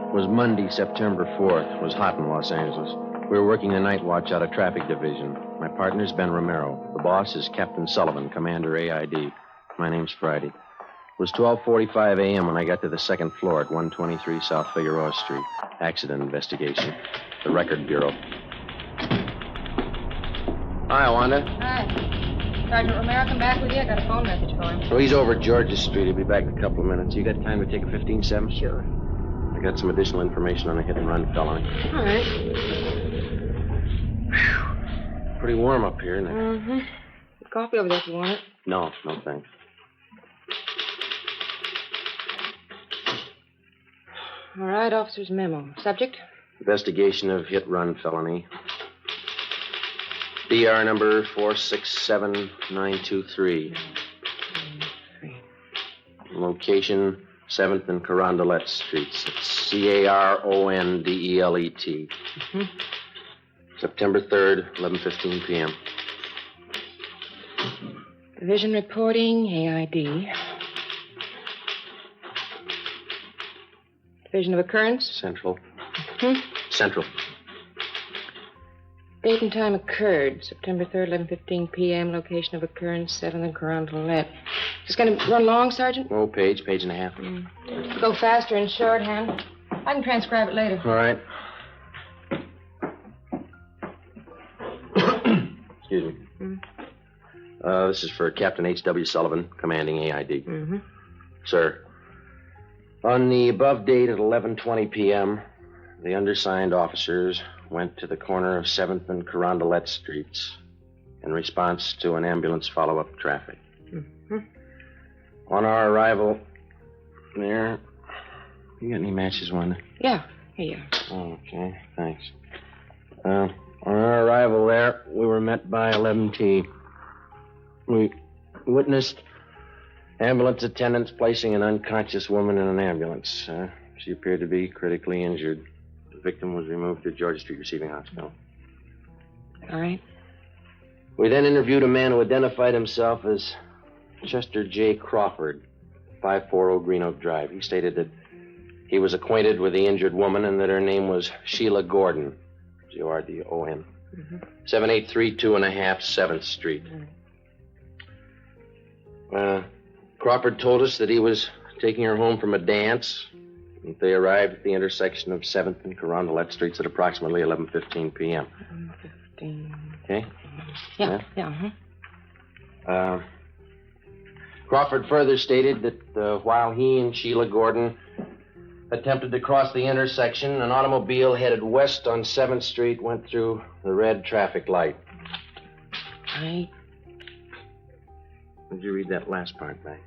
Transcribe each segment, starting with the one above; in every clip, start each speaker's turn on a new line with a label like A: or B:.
A: It was Monday, September 4th. It was hot in Los Angeles. We were working the night watch out of traffic division. My partner's Ben Romero. The boss is Captain Sullivan, Commander AID. My name's Friday. It was 12:45 a.m. when I got to the second floor at 123 South Figueroa Street. Accident investigation. The Record Bureau. Hi, Wanda.
B: Hi. Sergeant Romero come back with you? I got a phone message for him.
A: Oh, he's over at Georgia Street. He'll be back in a couple of minutes. You got time to take a 15-7?
B: Sure.
A: I got some additional information on a hit-and-run felony.
B: All right.
A: Whew. Pretty warm up here, isn't it?
B: Mm-hmm. Coffee over there if you want it.
A: No, thanks.
B: All right, officer's memo. Subject?
A: Investigation of hit-run felony. DR number 467923. Location, 7th and Carondelet Streets. It's Carondelet.
B: Mm-hmm.
A: September 3rd, 11:15 p.m.
B: Division reporting, AID. Division of occurrence?
A: Central.
B: Hmm?
A: Central.
B: Date and time occurred, September 3rd, 11:15 p.m. Location of occurrence, 7th and Carondelet. Just going to run long, Sergeant?
A: Oh, page and a half.
B: Go faster in shorthand. I can transcribe it later.
A: All right. Excuse me. This is for Captain H.W. Sullivan, commanding AID.
B: Mm-hmm.
A: Sir, on the above date at 11:20 p.m., the undersigned officers went to the corner of 7th and Carondelet Streets in response to an ambulance follow-up traffic.
B: Mm-hmm.
A: On our arrival there... You got any matches, Wanda?
B: Yeah, here you are.
A: Okay, thanks. On our arrival there, we were met by 11T. We witnessed ambulance attendants placing an unconscious woman in an ambulance. She appeared to be critically injured. The victim was removed to Georgia Street Receiving Hospital.
B: All right.
A: We then interviewed a man who identified himself as Chester J. Crawford, 540 Green Oak Drive. He stated that he was acquainted with the injured woman and that her name was Sheila Gordon, Gordon, 7832.5 7th Street. Crawford told us that he was taking her home from a dance. They arrived at the intersection of 7th and Carondelet Streets at approximately 11:15 p.m.
B: 11:15.
A: Okay?
B: Yeah.
A: Crawford further stated that while he and Sheila Gordon attempted to cross the intersection, an automobile headed west on 7th Street went through the red traffic light.
B: Right.
A: Did you read that last part back?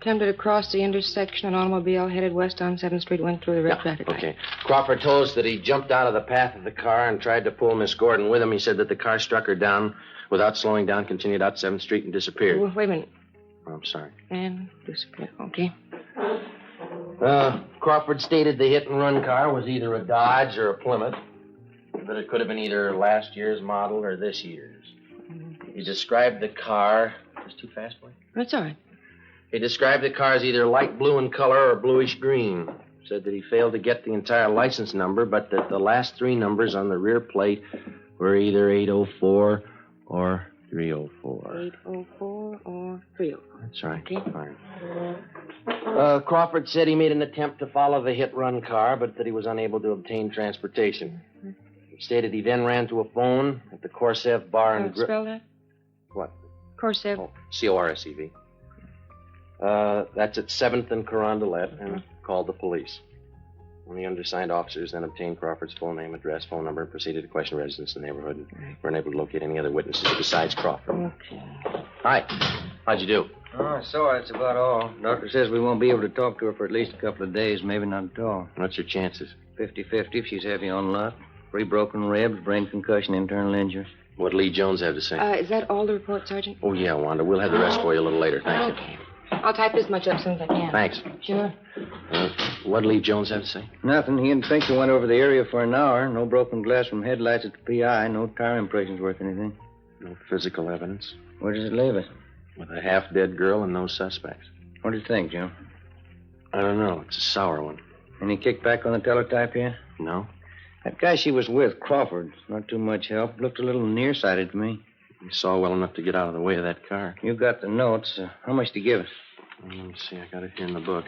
B: Attempted to cross the intersection. An automobile headed west on 7th Street went through the red traffic light.
A: Okay. Crawford told us that he jumped out of the path of the car and tried to pull Miss Gordon with him. He said that the car struck her down without slowing down, continued out 7th Street, and disappeared.
B: Wait a minute.
A: Oh, I'm sorry.
B: And disappeared. Okay.
A: Crawford stated the hit-and-run car was either a Dodge or a Plymouth, but it could have been either last year's model or this year's. He described the car... That's too fast for you?
B: That's all right.
A: He described the car as either light blue in color or bluish green. Said that he failed to get the entire license number, but that the last three numbers on the rear plate were either 804 or 304.
B: 804 or 304.
A: That's right.
B: Okay.
A: Fine. Crawford said he made an attempt to follow the hit-run car, but that he was unable to obtain transportation. He stated he then ran to a phone at the Corsev Bar and Grill.
B: Spell that?
A: What?
B: Corsev.
A: Oh, Corsev. That's at 7th and Carondelet, and called the police. And the undersigned officers then obtained Crawford's full name, address, phone number, and proceeded to question residents in the neighborhood. And were unable to locate any other witnesses besides Crawford.
B: Okay.
A: Hi. How'd you do?
C: Oh, I saw her. That's about all. Doctor says we won't be able to talk to her for at least a couple of days, maybe not at all.
A: What's your chances?
C: 50-50 if she's heavy on luck. 3 broken ribs, brain concussion, internal injury.
A: What'd Lee Jones have to say?
B: Is that all the report, Sergeant?
A: Oh, yeah, Wanda. We'll have the rest for you a little later. Thank
B: Okay. I'll type this much up as soon as I can.
A: Thanks.
B: Sure.
A: What'd Lee Jones have to say?
C: Nothing. He and Finkel went over the area for an hour. No broken glass from headlights at the PI. No tire impressions worth anything.
A: No physical evidence.
C: Where does it leave us?
A: With a half-dead girl and no suspects.
C: What do you think, Joe?
A: I don't know. It's a sour one.
C: Any kickback on the teletype yet?
A: No?
C: That guy she was with, Crawford, not too much help. Looked a little nearsighted to me.
A: We saw well enough to get out of the way of that car.
C: You got the notes. How much to give us?
A: Let me see. I got it here in the book.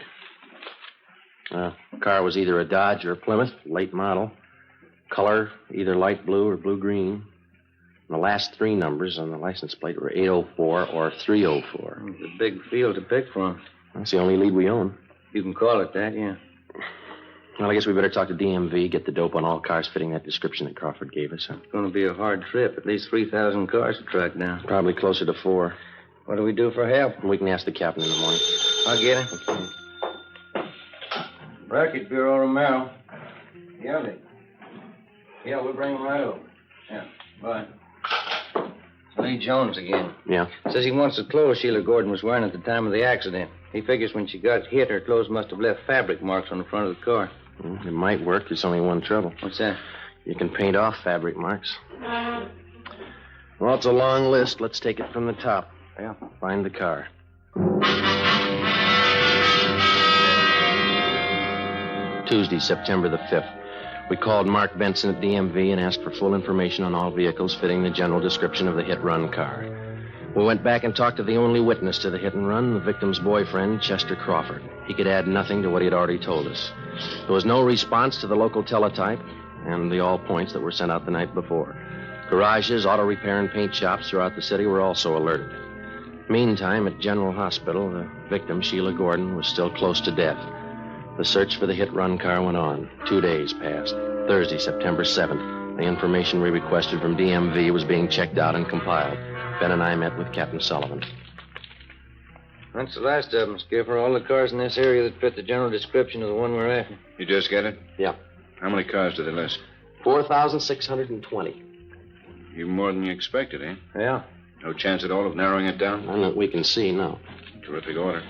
A: The car was either a Dodge or a Plymouth, late model. Color, either light blue or blue-green. And the last three numbers on the license plate were 804 or 304.
C: It's a big field to pick from.
A: That's the only lead we own.
C: You can call it that, yeah.
A: Well, I guess we better talk to DMV, get the dope on all cars fitting that description that Crawford gave us.
C: It's going to be a hard trip. At least 3,000 cars to track down.
A: Probably closer to 4.
C: What do we do for help?
A: We can ask the captain in the morning.
C: I'll get him.
A: Okay.
C: Racket Bureau, Romero. Yeah, we'll bring him right over. Yeah, bye. It's Lee Jones again.
A: Yeah?
C: Says he wants the clothes Sheila Gordon was wearing at the time of the accident. He figures when she got hit, her clothes must have left fabric marks on the front of the car.
A: It might work. There's only one trouble.
C: What's that?
A: You can paint off fabric marks. Well, it's a long list. Let's take it from the top.
C: Yeah.
A: Find the car. Tuesday, September the 5th. We called Mark Benson at DMV and asked for full information on all vehicles fitting the general description of the hit-run car. We went back and talked to the only witness to the hit-and-run, the victim's boyfriend, Chester Crawford. He could add nothing to what he had already told us. There was no response to the local teletype and the all points that were sent out the night before. Garages, auto repair, and paint shops throughout the city were also alerted. Meantime, at General Hospital, the victim, Sheila Gordon, was still close to death. The search for the hit-run car went on. 2 days passed. Thursday, September 7th. The information we requested from DMV was being checked out and compiled. Ben and I met with Captain Sullivan.
C: That's the last of them, Skipper. All the cars in this area that fit the general description of the one we're after.
D: You just get it?
A: Yeah.
D: How many cars did they list?
A: 4,620.
D: Even more than you expected, eh?
C: Yeah.
D: No chance at all of narrowing it down?
A: None that we can see, no.
D: Terrific order.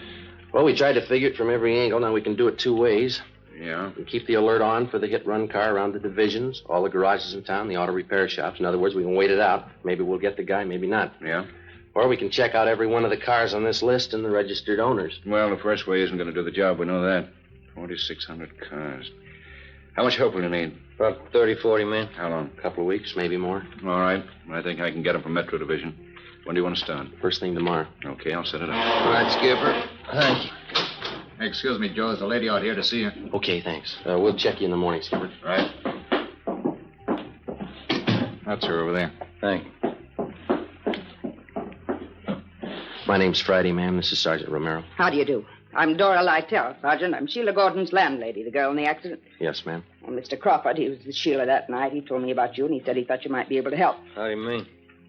A: Well, we tried to figure it from every angle. Now we can do it 2 ways.
D: Yeah?
A: We keep the alert on for the hit-run car around the divisions, all the garages in town, the auto repair shops. In other words, we can wait it out. Maybe we'll get the guy, maybe not.
D: Yeah?
A: Or we can check out every one of the cars on this list and the registered owners.
D: Well, the first way isn't going to do the job. We know that. 4,600 cars. How much help will you need?
C: About 30, 40 men.
D: How long?
A: A couple of weeks, maybe more.
D: All right. I think I can get them from Metro Division. When do you want to start?
A: First thing tomorrow.
D: Okay, I'll set it up.
C: All right, Skipper. Thank you.
E: Excuse me, Joe. There's a lady out here to see you.
A: Okay, thanks. We'll check you in the morning, Skipper.
D: Right.
E: That's her over there.
C: Thank you.
A: My name's Friday, ma'am. This is Sergeant Romero.
F: How do you do? I'm Dora Lytell, Sergeant. I'm Sheila Gordon's landlady, the girl in the accident.
A: Yes, ma'am.
F: Well, Mr. Crawford, he was with Sheila that night. He told me about you, and he said he thought you might be able to help.
C: How do you mean?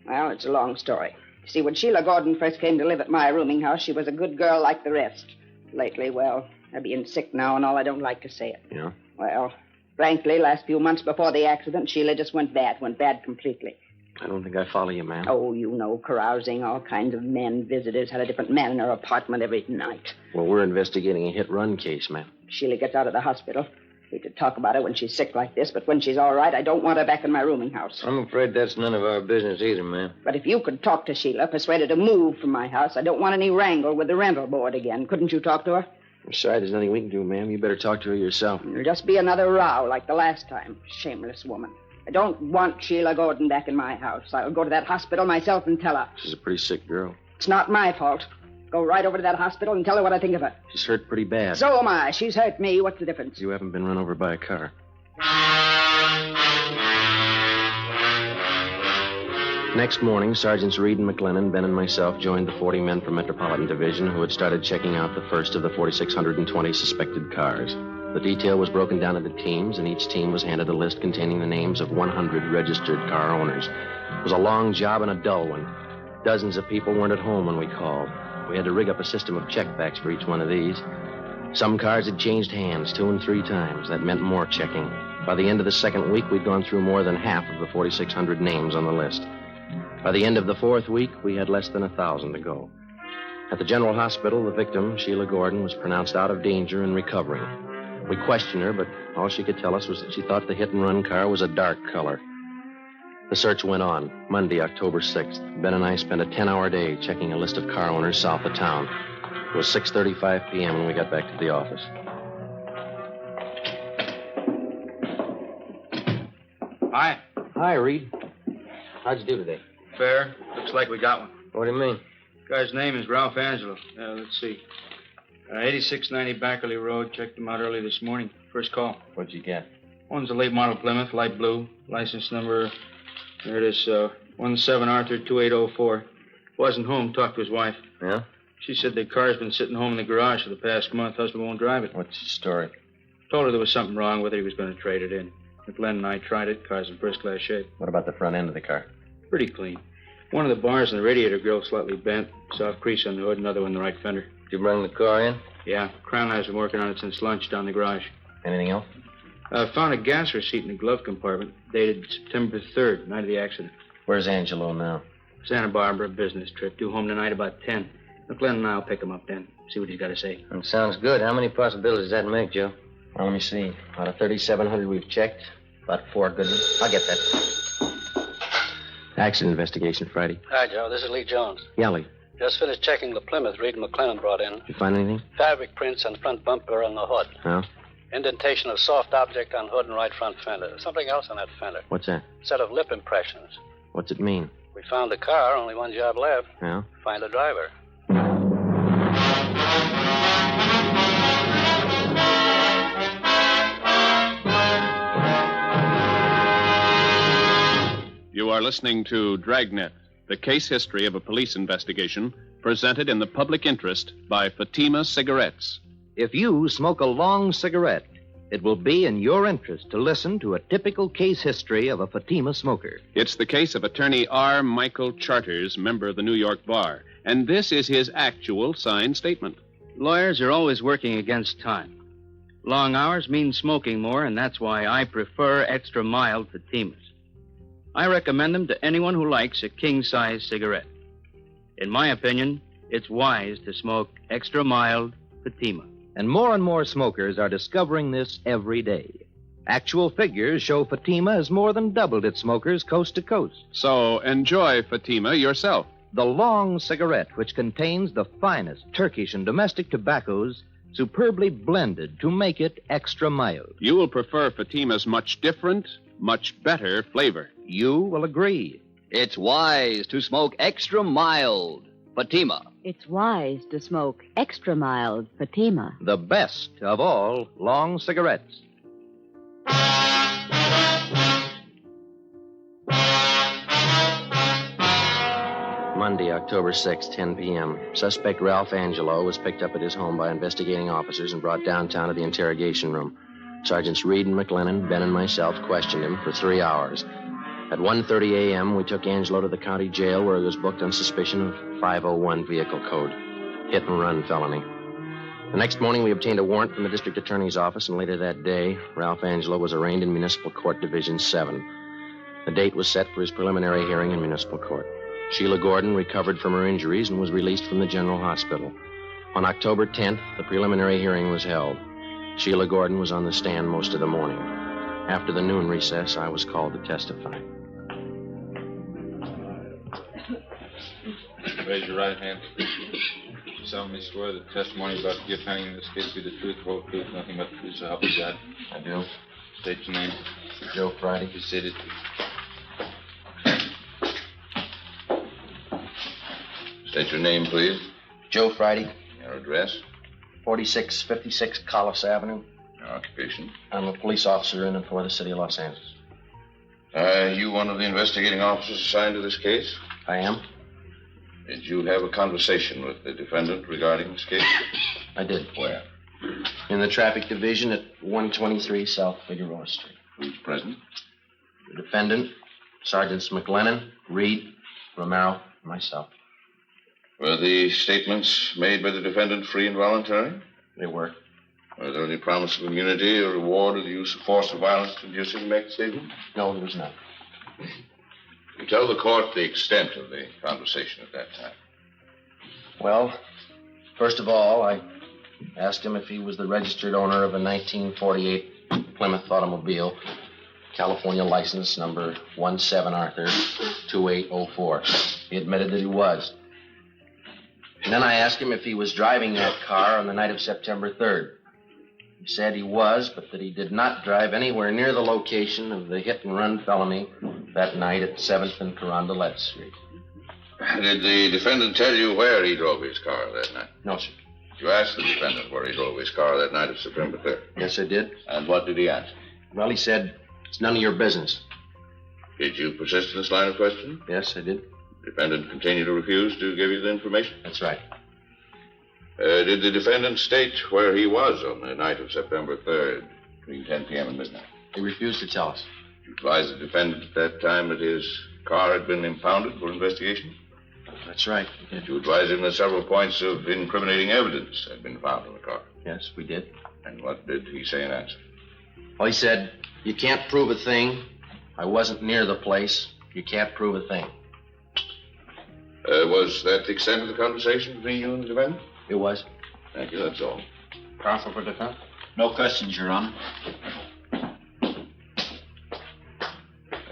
F: Well, it's a long story. You see, when Sheila Gordon first came to live at my rooming house, she was a good girl like the rest. Lately, well, her being sick now and all, I don't like to say it.
A: Yeah?
F: Well, frankly, last few months before the accident, Sheila just went bad completely.
A: I don't think I follow you, ma'am.
F: Oh, you know, carousing, all kinds of men, visitors, had a different man in her apartment every night.
A: Well, we're investigating a hit-run case, ma'am.
F: Sheila gets out of the hospital. Hate to talk about her when she's sick like this, but when she's all right, I don't want her back in my rooming house.
C: I'm afraid that's none of our business either, ma'am.
F: But if you could talk to Sheila, persuade her to move from my house, I don't want any wrangle with the rental board again. Couldn't you talk to her?
A: I'm sorry, there's nothing we can do, ma'am. You better talk to her yourself.
F: It'll just be another row like the last time. Shameless woman. I don't want Sheila Gordon back in my house. I'll go to that hospital myself and tell her.
A: She's a pretty sick girl.
F: It's not my fault. Go right over to that hospital and tell her what I think of her.
A: She's hurt pretty bad.
F: So am I. She's hurt me. What's the difference?
A: You haven't been run over by a car. Next morning, Sergeants Reed and McLennan, Ben and myself joined the 40 men from Metropolitan Division who had started checking out the first of the 4,620 suspected cars. The detail was broken down into teams, and each team was handed a list containing the names of 100 registered car owners. It was a long job and a dull one. Dozens of people weren't at home when we called. We had to rig up a system of checkbacks for each one of these. Some cars had changed hands 2 and 3 times. That meant more checking. By the end of the second week, we'd gone through more than half of the 4,600 names on the list. By the end of the fourth week, we had less than 1,000 to go. At the General Hospital, the victim, Sheila Gordon, was pronounced out of danger and recovering. We questioned her, but all she could tell us was that she thought the hit-and-run car was a dark color. The search went on. Monday, October 6th. Ben and I spent a 10-hour day checking a list of car owners south of town. It was 6:35 p.m. when we got back to the office.
C: Hi.
A: Hi, Reed. How'd you do today?
C: Fair. Looks like we got one.
A: What do you mean?
C: Guy's name is Ralph Angelo. Let's see. 8690 Backerley Road. Checked him out early this morning. First call.
A: What'd you get?
C: One's a late model Plymouth, light blue. License number, there it is, 17 Arthur 2804. Wasn't home. Talked to his wife.
A: Yeah?
C: She said the car's been sitting home in the garage for the past month. Husband won't drive it.
A: What's the story?
C: Told her there was something wrong with it. He was going to trade it in. McLennan and I tried it. Car's in first-class shape.
A: What about the front end of the car?
C: Pretty clean. One of the bars in the radiator grill slightly bent. Soft crease on the hood, another one in the right fender.
A: Did you bring the car in?
C: Yeah, Crown has been working on it since lunch down in the garage.
A: Anything else?
C: Found a gas receipt in the glove compartment, dated September 3rd, night of the accident.
A: Where's Angelo now?
C: Santa Barbara, business trip. Due home tonight about 10. McLennan and I will pick him up then. See what he's got to say.
A: That sounds good. How many possibilities does that make, Joe? Well, let me see. Out of 3,700 we've checked, about 4 good ones. I'll get that. Accident investigation, Friday.
G: Hi, Joe. This is Lee Jones.
A: Yeah, Lee.
G: Just finished checking the Plymouth Reed and McLennan brought in.
A: Did you find anything?
G: Fabric prints on front bumper on the hood.
A: No?
G: Indentation of soft object on hood and right front fender. Something else on that fender.
A: What's that?
G: Set of lip impressions.
A: What's it mean?
G: We found the car. Only one job left.
A: Yeah?
G: Find the driver.
H: You are listening to Dragnet, the case history of a police investigation presented in the public interest by Fatima Cigarettes.
I: If you smoke a long cigarette, it will be in your interest to listen to a typical case history of a Fatima smoker.
H: It's the case of attorney R. Michael Charters, member of the New York Bar, and this is his actual signed statement.
C: Lawyers are always working against time. Long hours mean smoking more, and that's why I prefer extra mild Fatimas. I recommend them to anyone who likes a king-size cigarette. In my opinion, it's wise to smoke extra mild Fatima.
I: And more smokers are discovering this every day. Actual figures show Fatima has more than doubled its smokers coast to coast.
H: So enjoy Fatima yourself.
I: The long cigarette, which contains the finest Turkish and domestic tobaccos, superbly blended to make it extra mild.
H: You will prefer Fatima's much different, much better flavor.
I: You will agree.
J: It's wise to smoke extra mild Fatima.
K: It's wise to smoke extra mild Fatima.
I: The best of all long cigarettes.
A: Monday, October 6th, 10 p.m. Suspect Ralph Angelo was picked up at his home by investigating officers and brought downtown to the interrogation room. Sergeants Reed and McLennan, Ben and myself questioned him for 3 hours. At 1:30 a.m., we took Angelo to the county jail where he was booked on suspicion of 501 vehicle code, hit-and-run felony. The next morning, we obtained a warrant from the district attorney's office, and later that day, Ralph Angelo was arraigned in Municipal Court Division 7. The date was set for his preliminary hearing in Municipal Court. Sheila Gordon recovered from her injuries and was released from the General Hospital. On October 10th, the preliminary hearing was held. Sheila Gordon was on the stand most of the morning. After the noon recess, I was called to testify.
E: Raise your right hand. You solemnly swear that the testimony about to give handing in this case be the truth, the whole truth, nothing but the truth, so help you God.
A: I do.
E: State your name.
A: Joe Friday.
E: Be seated. State your name, please.
A: Joe Friday,
E: Your address.
A: 4656 Collis Avenue.
E: Your occupation.
A: I'm a police officer in and for the city of Los Angeles.
E: Are you one of the investigating officers assigned to this case?
A: I am?
E: Did you have a conversation with the defendant regarding this case?
A: I did.
E: Where?
A: In the traffic division at 123 South Figueroa Street.
E: Who's present?
A: The defendant, Sergeants McLennan, Reed, Romero, and myself.
E: Were the statements made by the defendant free and voluntary?
A: They were.
E: Was there any promise of immunity or reward or the use of force or violence to induce him to make the statement?
A: No, there was none.
E: You tell the court the extent of the conversation at that time.
A: Well, first of all, I asked him if he was the registered owner of a 1948 Plymouth automobile, California license number 17 Arthur 2804. He admitted that he was. And then I asked him if he was driving that car on the night of September 3rd. He said he was, but that he did not drive anywhere near the location of the hit-and-run felony that night at 7th and Carondelet Street.
D: Did the defendant tell you where he drove his car that night?
A: No, sir.
D: Did you ask the defendant where he drove his car that night of September 3rd?
A: Yes, I did.
D: And what did he answer?
A: Well, he said, it's none of your business.
D: Did you persist in this line of questioning?
A: Yes, I did.
D: The defendant continued to refuse to give you the information?
A: That's right.
D: Did the defendant state where he was on the night of September 3rd, between 10 p.m. and midnight?
A: He refused to tell us.
D: Did you advise the defendant at that time that his car had been impounded for investigation?
A: That's right.
D: Did you advise him that several points of incriminating evidence had been found in the car?
A: Yes, we did.
D: And what did he say in answer?
A: Well, he said, you can't prove a thing. I wasn't near the place. You can't prove a thing.
D: Was that the extent of the conversation between you and the defendant?
A: It was.
D: Thank you, that's all.
A: Counsel for defense?
L: No questions, Your Honor.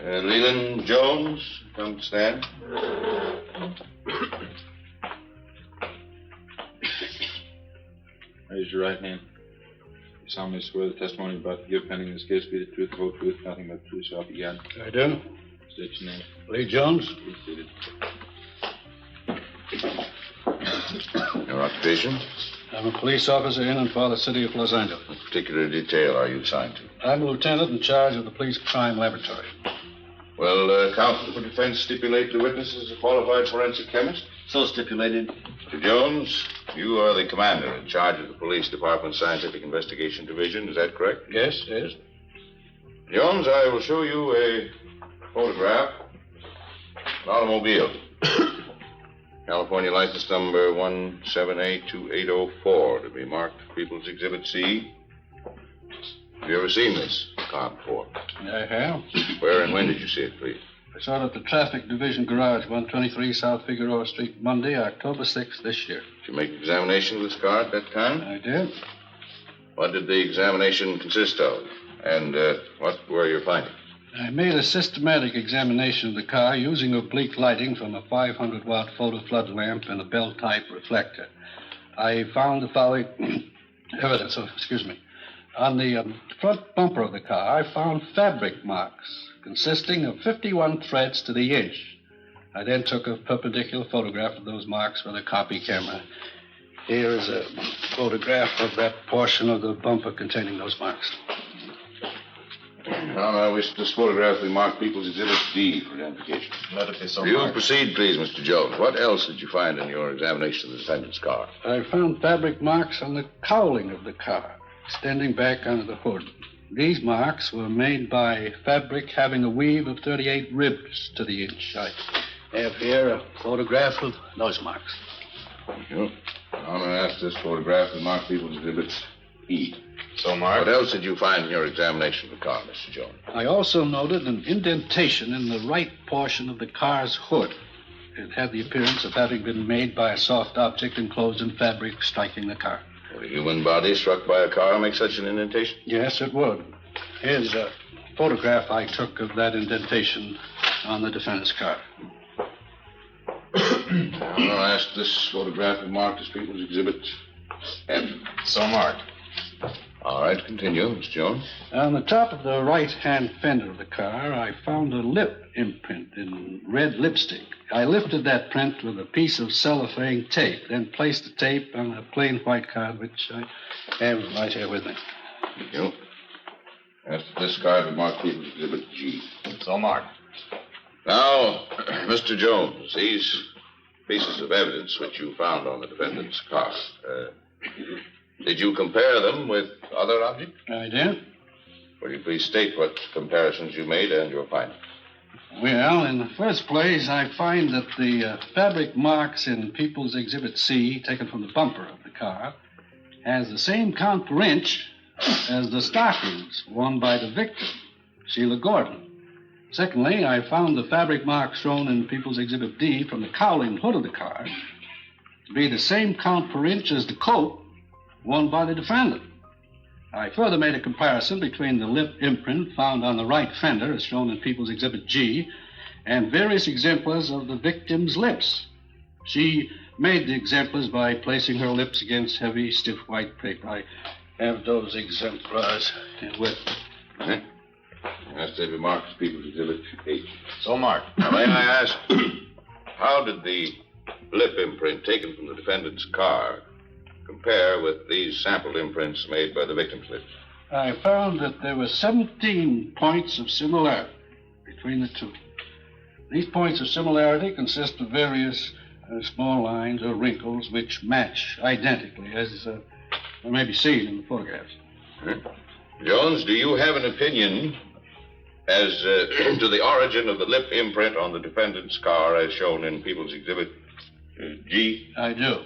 D: Leland Jones, come stand.
E: Raise your right hand. You solemnly swear the testimony you're about to give pending this case be the truth, the whole truth, nothing but the truth, so help you God.
M: I do.
E: State your name.
M: Lee Jones.
E: Please state it.
D: Your occupation?
M: I'm a police officer in and for the city of Los Angeles.
D: What particular detail are you assigned to?
M: I'm a lieutenant in charge of the police crime laboratory.
D: Well, counsel for defense stipulate the witness is a qualified forensic chemist?
L: So stipulated.
D: Mr. Jones, you are the commander in charge of the police department's scientific investigation division, is that correct?
M: Yes, yes.
D: Jones, I will show you a photograph of an automobile. California license number 1782804 to be marked People's Exhibit C. Have you ever seen this car before?
M: I have.
D: Where and when did you see it, please?
M: I saw it at the traffic division garage, 123 South Figueroa Street, Monday, October 6th this year.
D: Did you make examination of this car at that time?
M: I did.
D: What did the examination consist of? And what were your findings?
M: I made a systematic examination of the car using oblique lighting from a 500-watt photo flood lamp and a bell-type reflector. I found the following evidence. On the front bumper of the car, I found fabric marks consisting of 51 threads to the inch. I then took a perpendicular photograph of those marks with a copy camera. Here is a photograph of that portion of the bumper containing those marks.
D: Now, I wish this photograph be marked People's Exhibit D for identification.
A: Let it be so
D: You
A: marked.
D: proceed, please, Mr. Jones. What else did you find in your examination of the defendant's car?
M: I found fabric marks on the cowling of the car, extending back onto the hood. These marks were made by fabric having a weave of 38 ribs to the inch. I have here a photograph of those marks.
D: Thank you. I'm going to ask this photograph to mark People's Exhibit E.
A: So marked.
D: What else did you find in your examination of the car, Mr. Jones?
M: I also noted an indentation in the right portion of the car's hood. It had the appearance of having been made by a soft object enclosed in fabric striking the car.
D: Would a human body struck by a car make such an indentation?
M: Yes, it would. Here's a photograph I took of that indentation on the defendant's car.
D: I'm going to ask this photograph to mark as People's Exhibit F.
A: So marked.
D: All right, continue, Mr. Jones.
M: On the top of the right-hand fender of the car, I found a lip imprint in red lipstick. I lifted that print with a piece of cellophane tape, then placed the tape on a plain white card, which I have right here with me.
D: Thank you. Ask this card to mark People's Exhibit G.
A: So marked.
D: Now, Mr. Jones, these pieces of evidence which you found on the defendant's car, did you compare them with other objects?
M: I did.
D: Will you please state what comparisons you made and your findings?
M: Well, in the first place, I find that the fabric marks in People's Exhibit C, taken from the bumper of the car, has the same count per inch as the stockings worn by the victim, Sheila Gordon. Secondly, I found the fabric marks shown in People's Exhibit D from the cowling hood of the car to be the same count per inch as the coat worn by the defendant. I further made a comparison between the lip imprint found on the right fender, as shown in People's Exhibit G, and various exemplars of the victim's lips. She made the exemplars by placing her lips against heavy, stiff white paper. I Have those exemplars with.
D: Huh? That's David Mark's People's Exhibit H.
L: So marked.
D: Now, may I ask, how did the lip imprint taken from the defendant's car compare with these sample imprints made by the victim's lips?
M: I found that there were 17 points of similarity between the two. These points of similarity consist of various small lines or wrinkles which match identically, as may be seen in the photographs.
D: Huh? Jones, do you have an opinion as to the origin of the lip imprint on the defendant's car as shown in People's Exhibit G?
M: I do.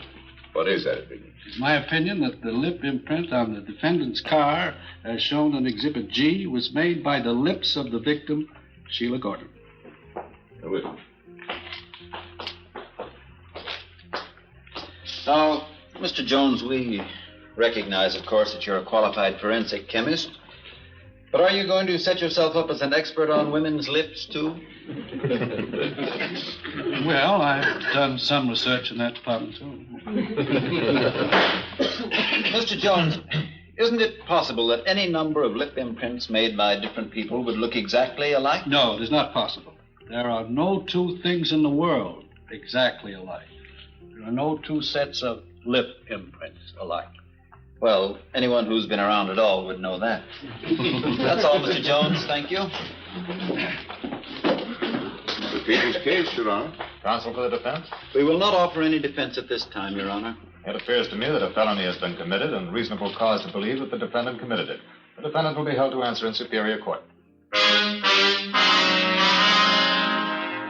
D: What is that opinion?
M: It's my opinion that the lip imprint on the defendant's car, as shown in Exhibit G, was made by the lips of the victim, Sheila Gordon.
L: Now, Mr. Jones, we recognize, of course, that you're a qualified forensic chemist. But are you going to set yourself up as an expert on women's lips, too?
M: Well, I've done some research in that department, too.
L: Mr. Jones, isn't it possible that any number of lip imprints made by different people would look exactly alike?
M: No, it is not possible. There are no two things in the world exactly alike. There are no two sets of lip imprints alike.
L: Well, anyone who's been around at all would know that. That's all, Mr. Jones. Thank you.
D: The people's case, Your Honor.
N: Counsel for the defense?
L: We will not offer any defense at this time, Your Honor.
N: It appears to me that a felony has been committed and reasonable cause to believe that the defendant committed it. The defendant will be held to answer in Superior Court.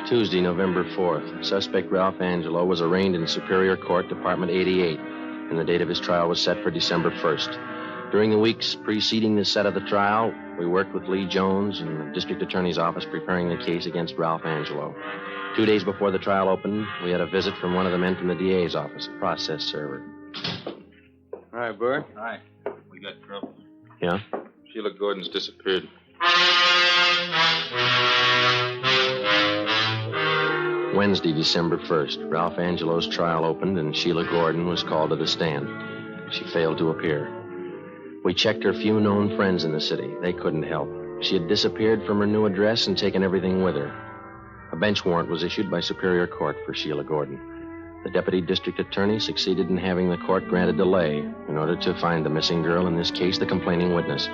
A: Tuesday, November 4th. Suspect Ralph Angelo was arraigned in Superior Court, Department 88, and the date of his trial was set for December 1st. During the weeks preceding the set of the trial, we worked with Lee Jones in the district attorney's office preparing the case against Ralph Angelo. 2 days before the trial opened, we had a visit from one of the men from the DA's office, a process server.
E: All right, Bert.
N: Hi. We got trouble.
A: Yeah?
E: Sheila Gordon's disappeared.
A: Wednesday, December 1st, Ralph Angelo's trial opened and Sheila Gordon was called to the stand. She failed to appear. We checked her few known friends in the city. They couldn't help. She had disappeared from her new address and taken everything with her. A bench warrant was issued by Superior Court for Sheila Gordon. The deputy district attorney succeeded in having the court grant a delay in order to find the missing girl, in this case, the complaining witness.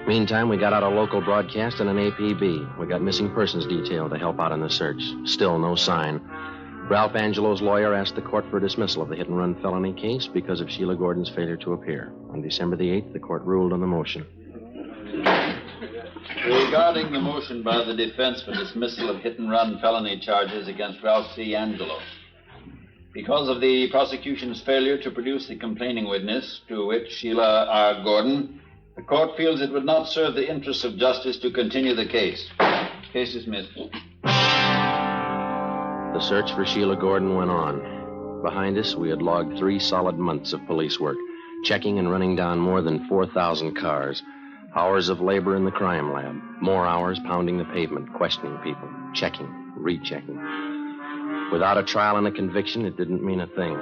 A: Meantime, we got out a local broadcast and an APB. We got missing persons detail to help out in the search. Still no sign. Ralph Angelo's lawyer asked the court for a dismissal of the hit-and-run felony case because of Sheila Gordon's failure to appear. On December the 8th, the court ruled on the motion.
L: Regarding the motion by the defense for dismissal of hit-and-run felony charges against Ralph C. Angelo, because of the prosecution's failure to produce the complaining witness, to which Sheila R. Gordon, the court feels it would not serve the interests of justice to continue the case. Case dismissed.
A: The search for Sheila Gordon went on. Behind us, we had logged 3 solid months of police work, checking and running down more than 4,000 cars. Hours of labor in the crime lab. More hours pounding the pavement, questioning people, checking, rechecking. Without a trial and a conviction, it didn't mean a thing.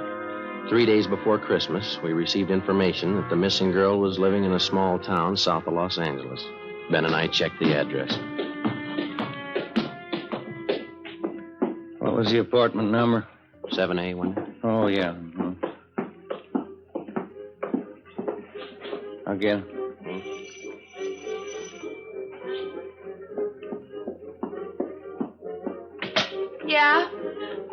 A: 3 days before Christmas, we received information that the missing girl was living in a small town south of Los Angeles. Ben and I checked the address.
C: What was the apartment number?
A: 7A, Wanda.
C: Oh, yeah. Mm-hmm. Again.
B: Yeah?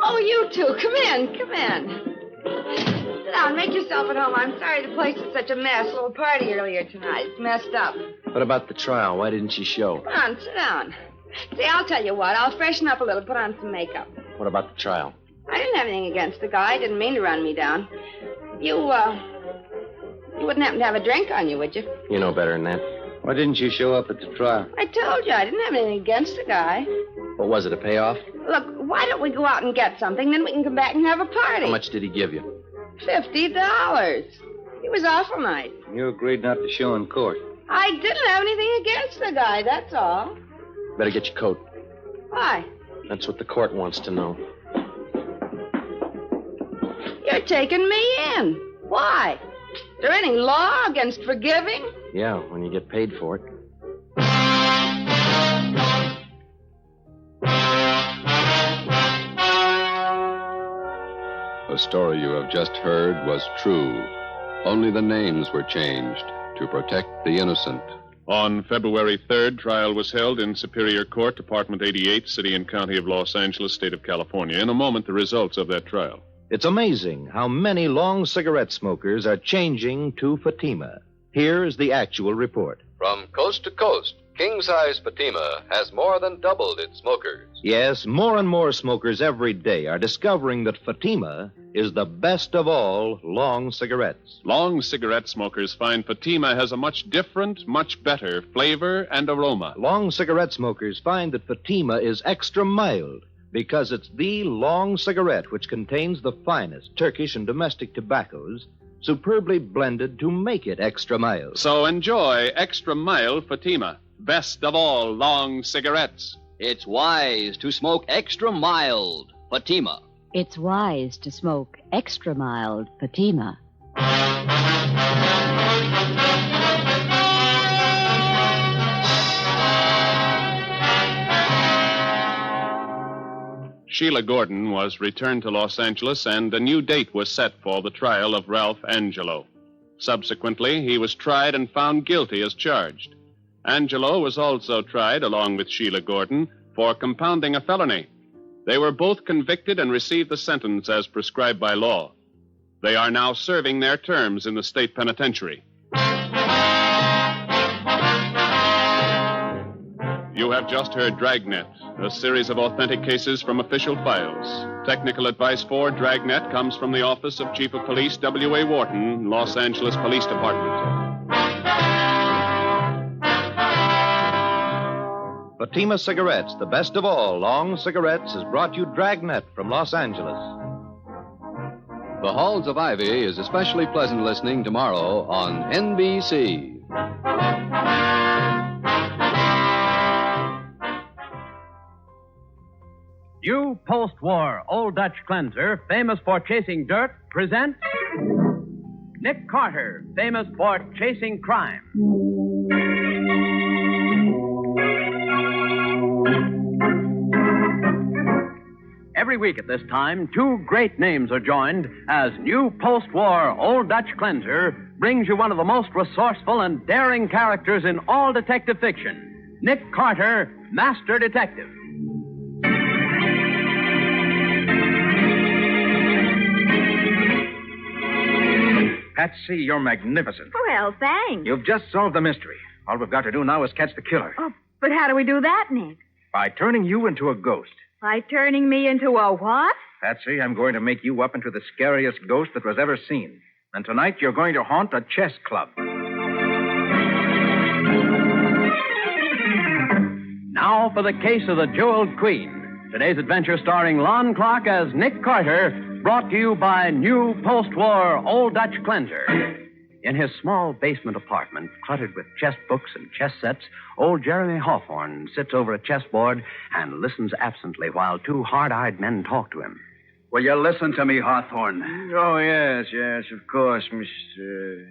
B: Oh, you two. Come in. Sit down. Make yourself at home. I'm sorry the place is such a mess. A little party earlier tonight. It's messed up.
A: What about the trial? Why didn't she show?
B: Come on, sit down. See, I'll tell you what. I'll freshen up a little, put on some makeup.
A: What about the trial?
B: I didn't have anything against the guy. I didn't mean to run me down. You wouldn't happen to have a drink on you, would you?
A: You know better than that.
C: Why didn't you show up at the trial?
B: I told you I didn't have anything against the guy.
A: What was it, a payoff?
B: Look, why don't we go out and get something, then we can come back and have a party.
A: How much did he give you?
B: $50. He was awful nice.
C: You agreed not to show in court.
B: I didn't have anything against the guy, that's all.
A: Better get your coat.
B: Why?
A: That's what the court wants to know.
B: You're taking me in. Why? Is there any law against forgiving?
A: Yeah, when you get paid for it.
O: The story you have just heard was true. Only the names were changed to protect the innocent.
H: On February 3rd, trial was held in Superior Court, Department 88, City and County of Los Angeles, State of California. In a moment, the results of that trial.
I: It's amazing how many long cigarette smokers are changing to Fatima. Here's the actual report.
O: From coast to coast, king-size Fatima has more than doubled its smokers.
I: Yes, more and more smokers every day are discovering that Fatima is the best of all long cigarettes.
H: Long cigarette smokers find Fatima has a much different, much better flavor and aroma.
I: Long cigarette smokers find that Fatima is extra mild because it's the long cigarette which contains the finest Turkish and domestic tobaccos superbly blended to make it extra mild.
H: So enjoy extra mild Fatima, best of all long cigarettes.
J: It's wise to smoke extra mild Fatima.
K: It's wise to smoke extra mild Fatima.
H: Sheila Gordon was returned to Los Angeles, and a new date was set for the trial of Ralph Angelo. Subsequently, he was tried and found guilty as charged. Angelo was also tried, along with Sheila Gordon, for compounding a felony. They were both convicted and received the sentence as prescribed by law. They are now serving their terms in the state penitentiary. You have just heard Dragnet, a series of authentic cases from official files. Technical advice for Dragnet comes from the Office of Chief of Police W.A. Wharton, Los Angeles Police Department.
I: Fatima Cigarettes, the best of all long cigarettes, has brought you Dragnet from Los Angeles.
O: The Halls of Ivy is especially pleasant listening tomorrow on NBC.
P: New post-war Old Dutch cleanser, famous for chasing dirt, presents Nick Carter, famous for chasing crime. Every week at this time, two great names are joined as new post-war Old Dutch cleanser brings you one of the most resourceful and daring characters in all detective fiction, Nick Carter, Master Detective.
Q: Patsy, you're magnificent.
R: Well, thanks.
Q: You've just solved the mystery. All we've got to do now is catch the killer.
R: Oh, but how do we do that, Nick?
Q: By turning you into a ghost.
R: By turning me into a what?
Q: Patsy, I'm going to make you up into the scariest ghost that was ever seen. And tonight you're going to haunt a chess club.
P: Now for the case of the Jeweled Queen. Today's adventure starring Lon Clark as Nick Carter, brought to you by new post-war Old Dutch cleanser. In his small basement apartment, cluttered with chess books and chess sets, old Jeremy Hawthorne sits over a chessboard and listens absently while two hard-eyed men talk to him.
S: Will you listen to me, Hawthorne?
T: Oh, yes, of course, Mr.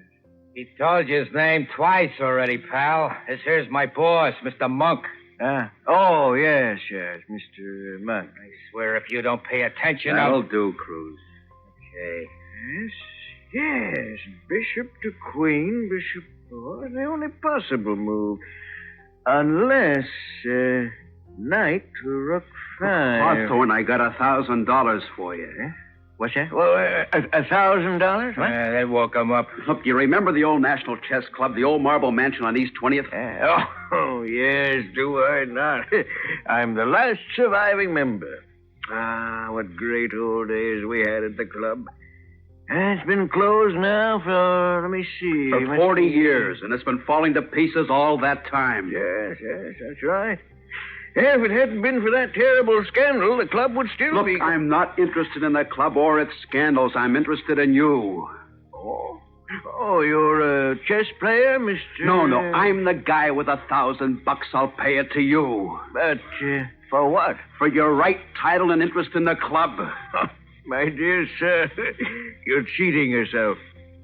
T: He told you his name twice already, pal. This here's my boss, Mr. Monk.
S: Oh, yes, Mr. Monk.
T: I swear if you don't pay attention,
S: That'll do, Cruz.
T: Okay.
S: Yes, bishop to queen, bishop... Oh, the only possible move. Unless, knight to rook 5. Hawthorne, I got $1,000 for you.
T: What's that?
S: Well, $1,000? What?
T: That woke him up.
S: Look, you remember the old National Chess Club, the old marble mansion on East 20th? Oh, yes, do I not? I'm the last surviving member. Ah, what great old days we had at the club. It's been closed now for, let me see. For 40 years, and it's been falling to pieces all that time. Yes, that's right. If it hadn't been for that terrible scandal, the club would still be... Look, I'm not interested in the club or its scandals. I'm interested in you. Oh, you're a chess player, Mr... No, I'm the guy with $1,000. I'll pay it to you.
T: But, for what?
S: For your right title and interest in the club.
T: My dear sir, you're cheating yourself.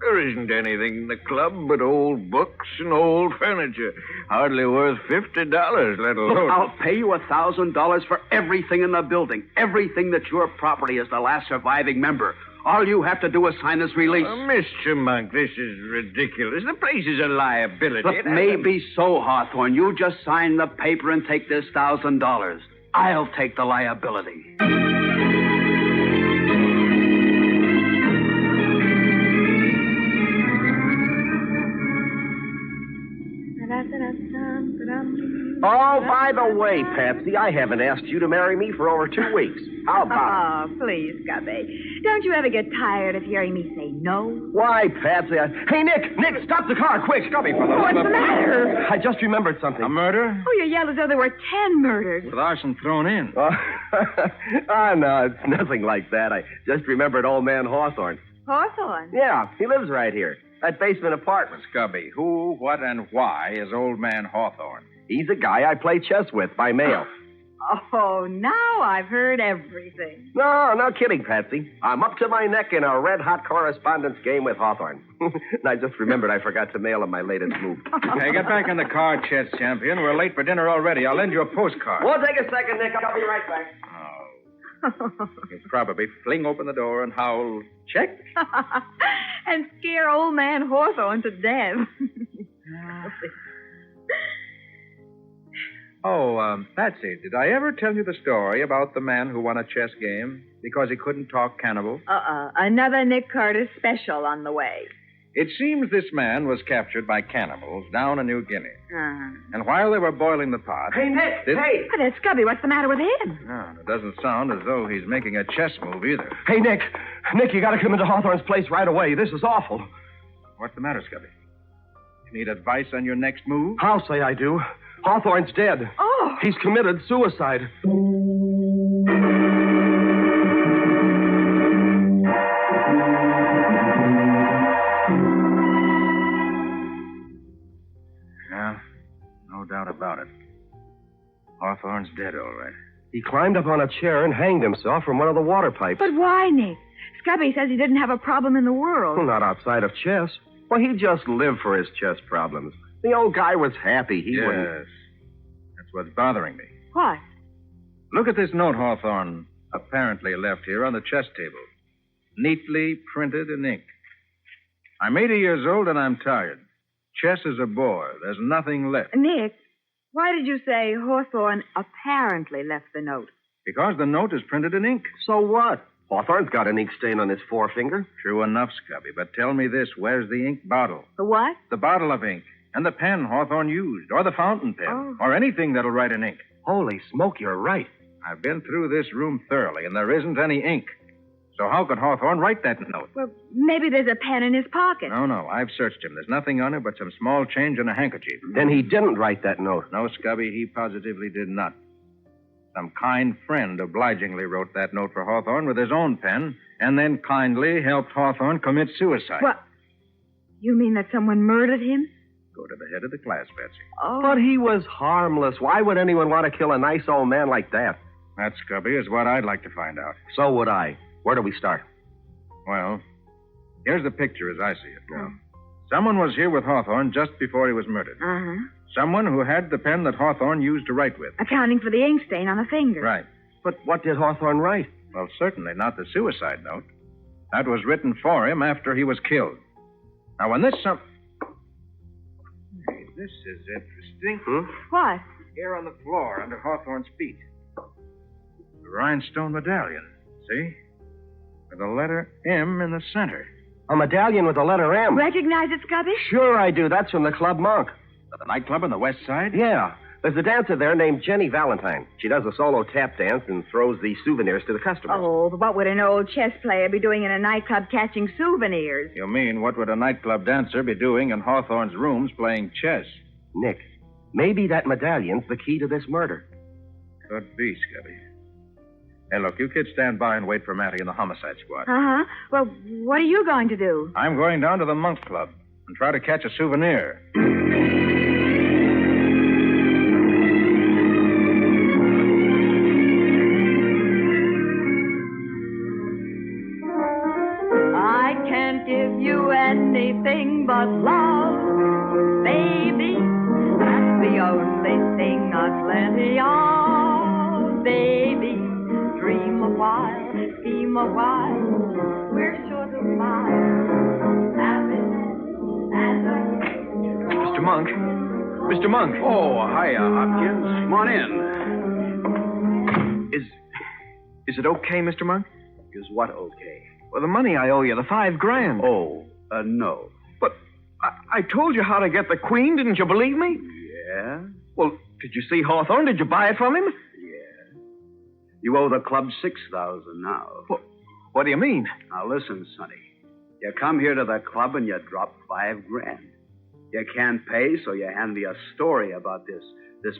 S: There isn't anything in the club but old books and old furniture. Hardly worth $50, let alone...
U: Look, I'll pay you $1,000 for everything in the building. Everything that's your property as the last surviving member. All you have to do is sign this release.
S: Mr. Monk, this is ridiculous. The place is a liability.
U: Look, maybe so, Hawthorne. You just sign the paper and take this $1,000. I'll take the liability.
V: Oh, by the way, Patsy, I haven't asked you to marry me for over 2 weeks. How about
R: Oh, please, Gubby. Don't you ever get tired of hearing me say no?
V: Why, Patsy? Hey, Nick, stop the car, quick. Stop me, brother.
R: What's the matter?
V: I just remembered something.
S: A murder?
R: Oh, you yelled as though there were 10 murders.
S: With arson thrown in.
V: No, it's nothing like that. I just remembered old man Hawthorne.
R: Hawthorne?
V: Yeah, he lives right here. That basement apartment.
Q: Scubby, who, what, and why is old man Hawthorne?
V: He's a guy I play chess with by mail.
R: Oh, now I've heard everything.
V: No kidding, Patsy. I'm up to my neck in a red-hot correspondence game with Hawthorne. And I just remembered I forgot to mail him my latest move.
Q: Hey, get back in the car, chess champion. We're late for dinner already. I'll lend you a postcard.
V: Won't take a second, Nick. I'll be right back.
Q: He'll probably fling open the door and howl, check.
R: And scare old man Hawthorne to death.
Q: Patsy, did I ever tell you the story about the man who won a chess game because he couldn't talk cannibal?
R: Another Nick Carter special on the way.
Q: It seems this man was captured by cannibals down in New Guinea.
R: Uh-huh.
Q: And while they were boiling the pot...
V: Hey, Nick, hey!
R: But that's Scubby. What's the matter with him?
Q: No, it doesn't sound as though he's making a chess move either.
V: Hey, Nick, you gotta come into Hawthorne's place right away. This is awful.
Q: What's the matter, Scubby? You need advice on your next move?
V: I'll say I do. Hawthorne's dead.
R: Oh!
V: He's committed suicide.
Q: Yeah, no doubt about it. Hawthorne's dead, all right.
V: He climbed up on a chair and hanged himself from one of the water pipes.
R: But why, Nick? Scubby says he didn't have a problem in the world.
V: Well, not outside of chess. Well, he just lived for his chess problems. The old guy was happy. He wouldn't...
Q: Yes. That's what's bothering me.
R: What?
Q: Look at this note Hawthorne apparently left here on the chess table. Neatly printed in ink. I'm 80 years old and I'm tired. Chess is a bore. There's nothing left.
R: Nick, why did you say Hawthorne apparently left the note?
Q: Because the note is printed in ink.
V: So what? Hawthorne's got an ink stain on his forefinger.
Q: True enough, Scubby. But tell me this. Where's the ink bottle?
R: The what?
Q: The bottle of ink. And the pen Hawthorne used. Or the fountain pen.
R: Oh.
Q: Or anything that'll write in ink.
V: Holy smoke, you're right.
Q: I've been through this room thoroughly, and there isn't any ink. So how could Hawthorne write that note?
R: Well, maybe there's a pen in his pocket.
Q: No. I've searched him. There's nothing on it but some small change and a handkerchief.
V: Then he didn't write that note.
Q: No, Scubby, he positively did not. Some kind friend obligingly wrote that note for Hawthorne with his own pen, and then kindly helped Hawthorne commit suicide.
R: What? You mean that someone murdered him?
Q: Go to the head of the class, Betsy.
R: Oh.
V: But he was harmless. Why would anyone want to kill a nice old man like that?
Q: That, Scubby, is what I'd like to find out.
V: So would I. Where do we start?
Q: Well, here's the picture as I see it now. Someone was here with Hawthorne just before he was murdered.
R: Uh-huh.
Q: Someone who had the pen that Hawthorne used to write with.
R: Accounting for the ink stain on the finger.
Q: Right.
V: But what did Hawthorne write?
Q: Well, certainly not the suicide note. That was written for him after he was killed. Now, when this Hey, this is interesting.
R: What?
Q: Here on the floor under Hawthorne's feet. The rhinestone medallion. See? With the letter M in the center.
V: A medallion with the letter M.
R: Recognize it, Scubby?
V: Sure I do. That's from the Club Monk.
Q: The nightclub on the west side?
V: Yeah. There's a dancer there named Jenny Valentine. She does a solo tap dance and throws the souvenirs to the customers.
R: Oh, but what would an old chess player be doing in a nightclub catching souvenirs?
Q: You mean, what would a nightclub dancer be doing in Hawthorne's rooms playing chess?
V: Nick, maybe that medallion's the key to this murder.
Q: Could be, Scubby. Hey, look, you kids stand by and wait for Matty in the homicide squad.
R: Uh-huh. Well, what are you going to do?
Q: I'm going down to the Monk Club and try to catch a souvenir.
R: I can't give you any
Q: Mr. Monk. Mr. Monk.
U: Oh, hiya, Hopkins. Come on in.
Q: Is it okay, Mr. Monk?
U: Is what okay?
Q: Well, the money I owe you, the $5,000.
U: Oh, no.
Q: But I told you how to get the Queen. Didn't you believe me?
U: Yeah?
Q: Well, did you see Hawthorne? Did you buy it from him?
U: Yeah. You owe the club $6,000 now.
Q: What do you mean?
U: Now, listen, Sonny. You come here to the club and you drop $5,000. You can't pay, so you hand me a story about this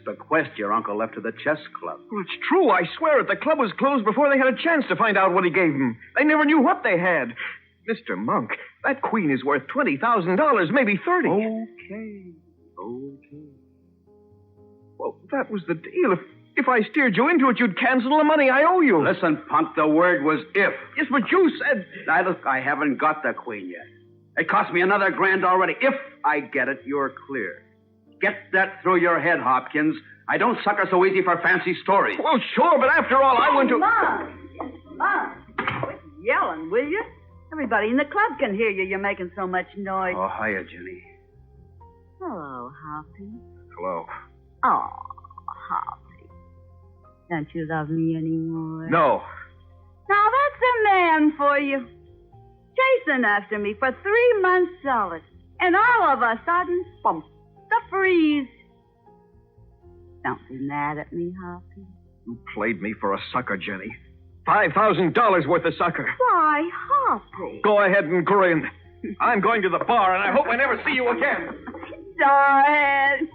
U: bequest your uncle left to the chess club.
Q: Well, it's true. I swear it. The club was closed before they had a chance to find out what he gave them. They never knew what they had. Mr. Monk, that Queen is worth $20,000, maybe $30,000.
U: Okay.
Q: Well, that was the deal. If I steered you into it, you'd cancel the money I owe you.
U: Listen, punk, the word was if.
Q: Yes, but you said...
U: Now, look, I haven't got the Queen yet. It cost me another $1,000 already. If I get it, you're clear. Get that through your head, Hopkins. I don't sucker so easy for fancy stories.
Q: Well, sure, but after all, I went to...
R: Mom! Quit yelling, will you? Everybody in the club can hear you. You're making so much noise.
U: Oh, hiya, Jenny.
R: Hello, Hoppy.
Q: Hello.
R: Oh, Hoppy. Don't you love me anymore?
Q: No.
R: Now, that's a man for you. Chasing after me for 3 months solid. And all of a sudden, bump, the freeze. Don't be mad at me, Hoppy.
Q: You played me for a sucker, Jenny. $5,000 worth of sucker.
R: Why, Hoppy?
Q: Go ahead and grin. I'm going to the bar, and I hope I never see you again.
R: Darn.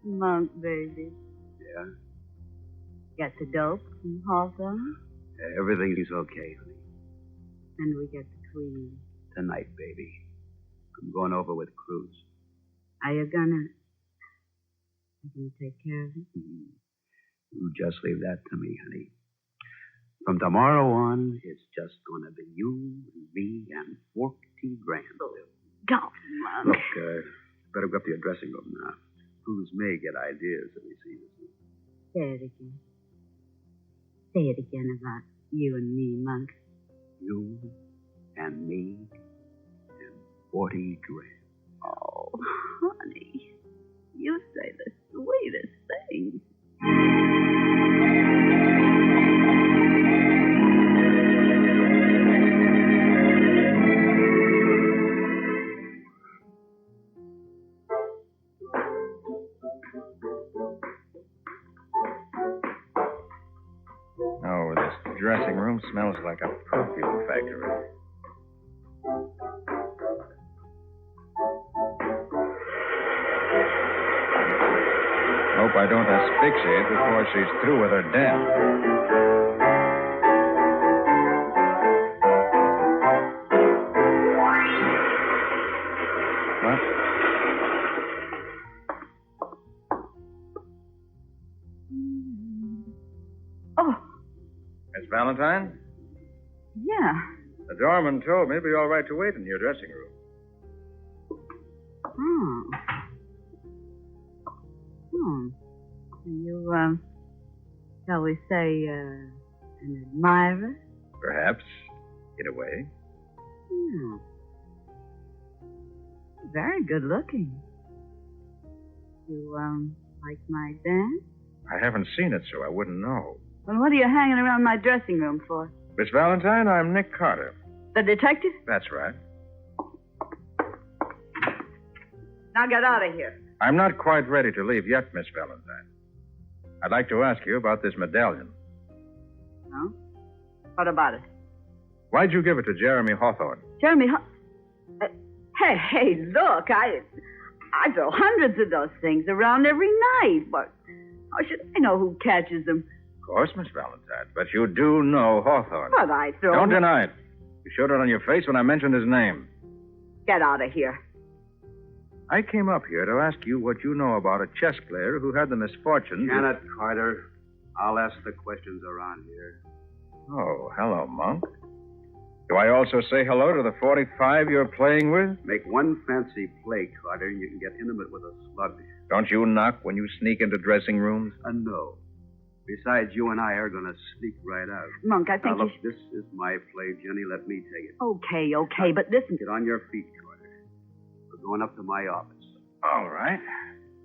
R: Monk, baby.
U: Yeah?
R: Get the dope from Hawthorne?
U: Everything is okay, honey.
R: And we get the Queen.
U: Tonight, baby. I'm going over with Cruz.
R: Are you gonna take care of it?
U: You just leave that to me, honey. From tomorrow on, it's just going to be you and me and $40,000.
R: Go, Monk.
U: Look, better go up to your dressing room now. Cruz may get ideas if he sees us.
R: Say it again. Say it again about you and me, Monk.
U: You and me and $40,000.
R: Oh, honey. You say the sweetest things.
Q: Oh, this dressing room smells like a perfume factory. Hope I don't asphyxiate before she's through with her dance. What?
R: Oh.
Q: Miss Valentine?
R: Yeah.
Q: The doorman told me it'd be all right to wait in your dressing room.
R: You, shall we say, an admirer?
Q: Perhaps, in a way.
R: Very good looking. You, like my dance?
Q: I haven't seen it, so I wouldn't know.
R: Well, what are you hanging around my dressing room for?
Q: Miss Valentine, I'm Nick Carter.
R: The detective?
Q: That's right.
R: Now get out of here.
Q: I'm not quite ready to leave yet, Miss Valentine. I'd like to ask you about this medallion.
R: No? What about it?
Q: Why'd you give it to Jeremy Hawthorne?
R: Jeremy Hey, look, I throw hundreds of those things around every night, but how should I know who catches them?
Q: Of course, Miss Valentine, but you do know Hawthorne.
R: But I throw...
Q: Don't deny it. You showed it on your face when I mentioned his name.
R: Get out of here.
Q: I came up here to ask you what you know about a chess player who had the misfortune...
U: Janet Carter, I'll ask the questions around here.
Q: Oh, hello, Monk. Do I also say hello to the 45 you're playing with?
U: Make one fancy play, Carter, and you can get intimate with a slug.
Q: Don't you knock when you sneak into dressing rooms?
U: No. Besides, you and I are going to sneak right out.
R: Monk, I think
U: now, look, this is my play, Jenny. Let me take it.
R: Okay, but listen...
U: Get on your feet, Carter. We're going up to my office.
S: All right.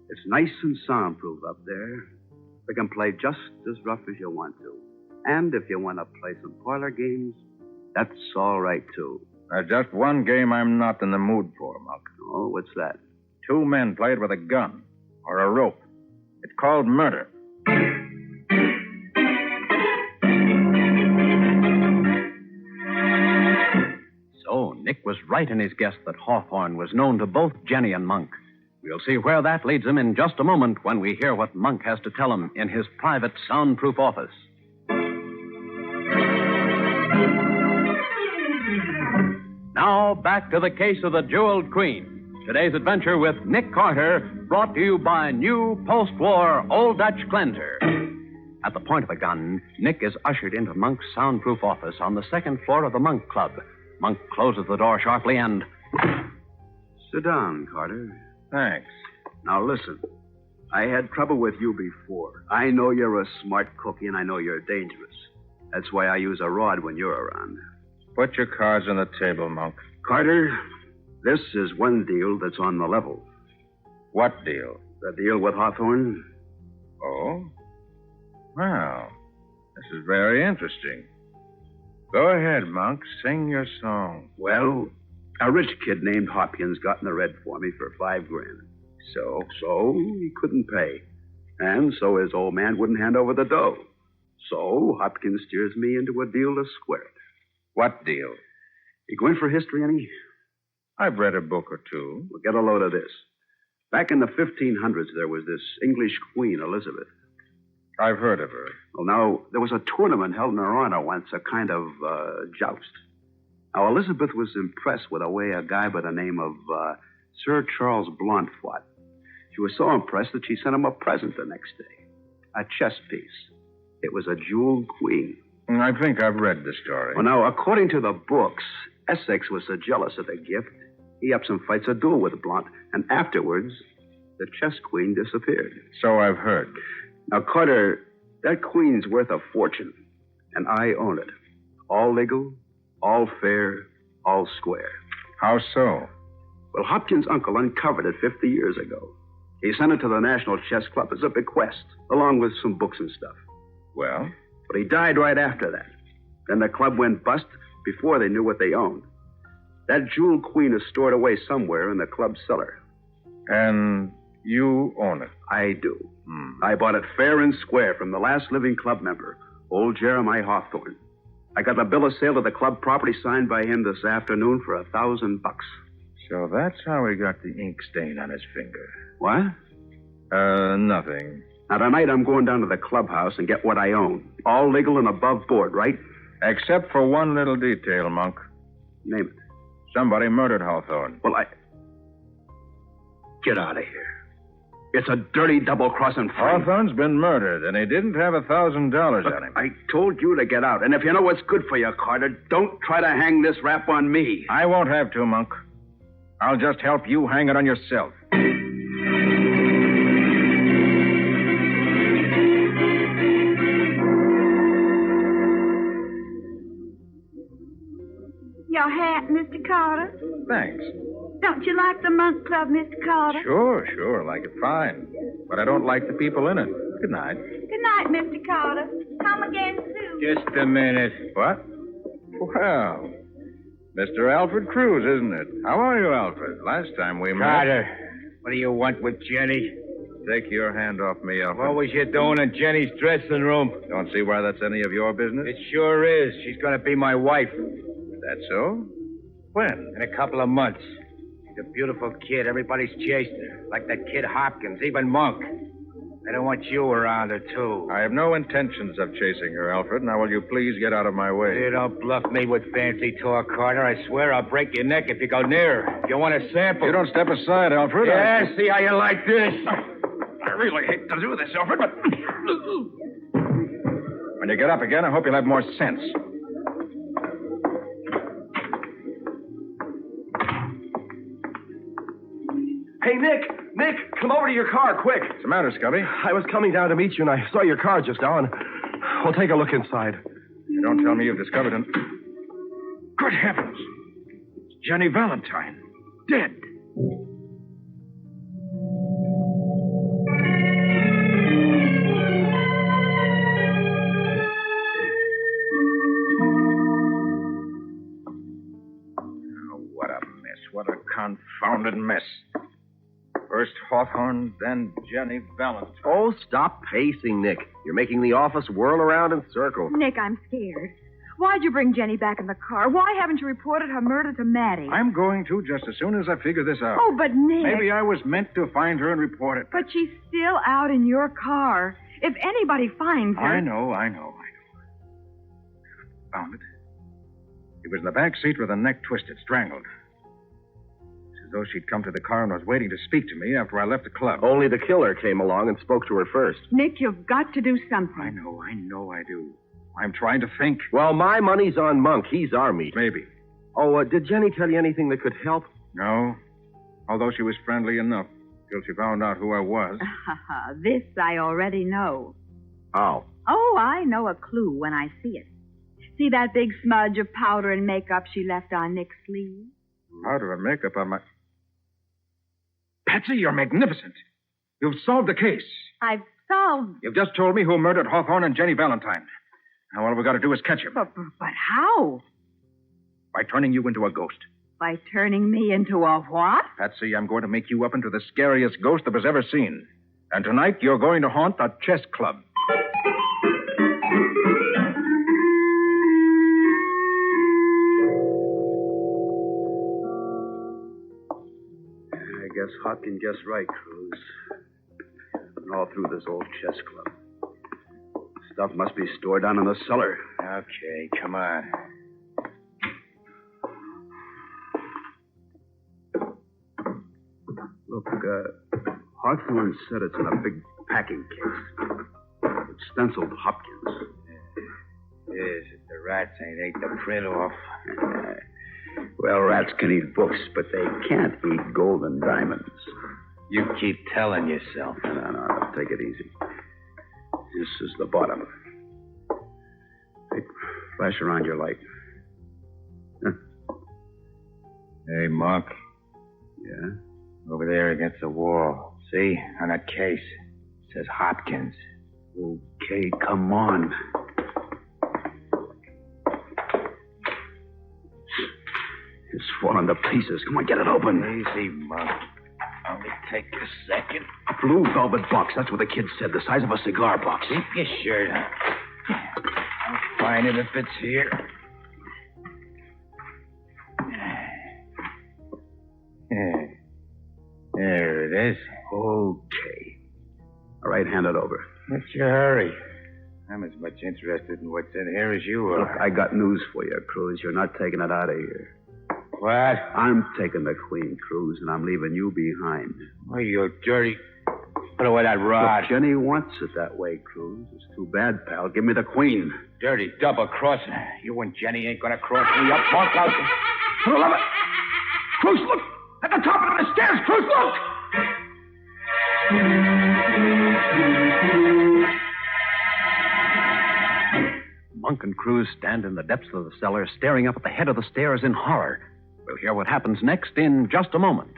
U: It's nice and soundproof up there. We can play just as rough as you want to. And if you want to play some parlor games, that's all right, too.
Q: There's just one game I'm not in the mood for, Monk.
U: Oh, what's that?
Q: Two men played with a gun or a rope. It's called murder.
P: So Nick was right in his guess that Hawthorne was known to both Jenny and Monk. We'll see where that leads him in just a moment when we hear what Monk has to tell him in his private soundproof office. Now, back to the case of the Jeweled Queen. Today's adventure with Nick Carter, brought to you by new post-war Old Dutch Cleanser. At the point of a gun, Nick is ushered into Monk's soundproof office on the second floor of the Monk Club. Monk closes the door sharply and...
U: Sit down, Carter.
Q: Thanks.
U: Now, listen. I had trouble with you before. I know you're a smart cookie, and I know you're dangerous. That's why I use a rod when you're around.
Q: Put your cards on the table, Monk.
U: Carter, this is one deal that's on the level.
Q: What deal?
U: The deal with Hawthorne.
Q: Oh? Well, this is very interesting. Go ahead, Monk. Sing your song.
U: Well, a rich kid named Hopkins got in the red for me for $5,000. So he couldn't pay. And so his old man wouldn't hand over the dough. So Hopkins steers me into a deal to square it.
Q: What deal?
U: You going for history, any?
Q: I've read a book or two.
U: Well, get a load of this. Back in the 1500s, there was this English queen, Elizabeth.
Q: I've heard of her.
U: Well, now, there was a tournament held in her honor once, a kind of joust. Now, Elizabeth was impressed with the way a guy by the name of Sir Charles Blount fought. She was so impressed that she sent him a present the next day. A chess piece. It was a jeweled queen.
Q: I think I've read the story.
U: Well, now, according to the books, Essex was so jealous of the gift, he ups and fights a duel with Blount, and afterwards, the chess queen disappeared.
Q: So I've heard.
U: Now, Carter, that queen's worth a fortune, and I own it. All legal, all fair, all square.
Q: How so?
U: Well, Hopkins' uncle uncovered it 50 years ago. He sent it to the National Chess Club as a bequest, along with some books and stuff.
Q: Well?
U: But he died right after that. Then the club went bust before they knew what they owned. That jewel queen is stored away somewhere in the club cellar.
Q: And you own it?
U: I do. I bought it fair and square from the last living club member, old Jeremiah Hawthorne. I got a bill of sale of the club property signed by him this afternoon for $1,000.
Q: So that's how he got the ink stain on his finger.
U: What?
Q: Nothing.
U: Now, tonight I'm going down to the clubhouse and get what I own. All legal and above board, right?
Q: Except for one little detail, Monk.
U: Name it.
Q: Somebody murdered Hawthorne.
U: Well, Get out of here. It's a dirty double-crossing frame.
Q: Hawthorne's been murdered, and he didn't have $1,000 on him.
U: I told you to get out. And if you know what's good for you, Carter, don't try to hang this rap on me.
Q: I won't have to, Monk. I'll just help you hang it on yourself.
R: Your hat, Mr. Carter.
Q: Thanks.
R: Don't you like the Monk Club, Mr. Carter?
Q: Sure. Like it fine. But I don't like the people in it. Good night.
R: Good night, Mr. Carter. Come again soon.
Q: Just a minute. What? Well, Mr. Alfred Cruz, isn't it? How are you, Alfred? Last time we met...
T: Carter, what do you want with Jenny?
Q: Take your hand off me, Alfred.
T: What was you doing in Jenny's dressing room?
Q: Don't see why that's any of your business.
T: It sure is. She's going to be my wife.
Q: That so? When?
T: In a couple of months. She's a beautiful kid. Everybody's chasing her. Like that kid Hopkins, even Monk. I don't want you around her, too.
Q: I have no intentions of chasing her, Alfred. Now, will you please get out of my way?
T: You don't bluff me with fancy talk, Carter. I swear I'll break your neck if you go near her. If you want a sample...
Q: You don't step aside, Alfred.
T: Yeah, see how you like this.
Q: I really hate to do this, Alfred, but... When you get up again, I hope you'll have more sense.
V: Hey, Nick, come over to your car, quick.
Q: What's the matter, Scubby?
V: I was coming down to meet you, and I saw your car just now, and we'll take a look inside.
Q: You don't tell me you've discovered an... Good heavens. It's Jenny Valentine. Dead. What a mess. What a confounded mess. First Hawthorne, then Jenny Valentine.
V: Oh, stop pacing, Nick. You're making the office whirl around in circles.
R: Nick, I'm scared. Why'd you bring Jenny back in the car? Why haven't you reported her murder to Maddie?
Q: I'm going to just as soon as I figure this out.
R: Oh, but Nick...
Q: Maybe I was meant to find her and report it.
R: But she's still out in your car. If anybody finds her...
Q: I know. Found it. He was in the back seat with her neck twisted, strangled. It's as though she'd come to the car and was waiting to speak to me after I left the club.
V: Only the killer came along and spoke to her first.
R: Nick, you've got to do something.
Q: I know I do. I'm trying to think.
V: Well, my money's on Monk. He's our meat.
Q: Maybe.
V: Oh, did Jenny tell you anything that could help?
Q: No. Although she was friendly enough till she found out who I was.
K: This I already know.
V: Oh.
K: Oh, I know a clue when I see it. See that big smudge of powder and makeup she left on Nick's sleeve?
Q: Powder and makeup on my... Patsy, you're magnificent. You've solved the case.
K: I've solved...
Q: You've just told me who murdered Hawthorne and Jenny Valentine. Now all we've got to do is catch him.
K: But how?
Q: By turning you into a ghost.
K: By turning me into a what?
Q: Patsy, I'm going to make you up into the scariest ghost that was ever seen. And tonight you're going to haunt the chess club.
U: I guess Hopkins guessed right, Cruz. And all through this old chess club. Stuff must be stored down in the cellar.
T: Okay, come on.
U: Look, Hawthorne said it's in a big packing case. It's stenciled Hopkins.
T: Yes, if the rats ain't ate the print off.
U: Well, rats can eat books, but they can't eat gold and diamonds.
T: You keep telling yourself.
U: No, take it easy. This is the bottom. Hey, flash around your light. Huh?
T: Hey, Monk.
U: Yeah?
T: Over there against the wall. See? On that case. It says Hopkins.
U: Okay, come on. It's falling to pieces. Come on, get it open.
T: Easy, Monk. Only take a second.
U: A blue velvet box. That's what the kid said. The size of a cigar box.
T: Keep your shirt on. I'll find it if it's here. There it is.
U: Okay. All right, hand it over.
T: What's your hurry? I'm as much interested in what's in here as you are.
U: Look, I got news for you, Cruz. You're not taking it out of here.
T: What?
U: I'm taking the Queen, Cruz, and I'm leaving you behind.
T: Oh, you dirty... Put away that rod.
U: Look, Jenny wants it that way, Cruz. It's too bad, pal. Give me the Queen.
T: Dirty double-crossing. You and Jenny ain't gonna cross me up, Monk.
U: For the love of... Cruz, look! At the top of the stairs, Cruz, look!
F: Monk and Cruz stand in the depths of the cellar, staring up at the head of the stairs in horror. We'll hear what happens next in just a moment.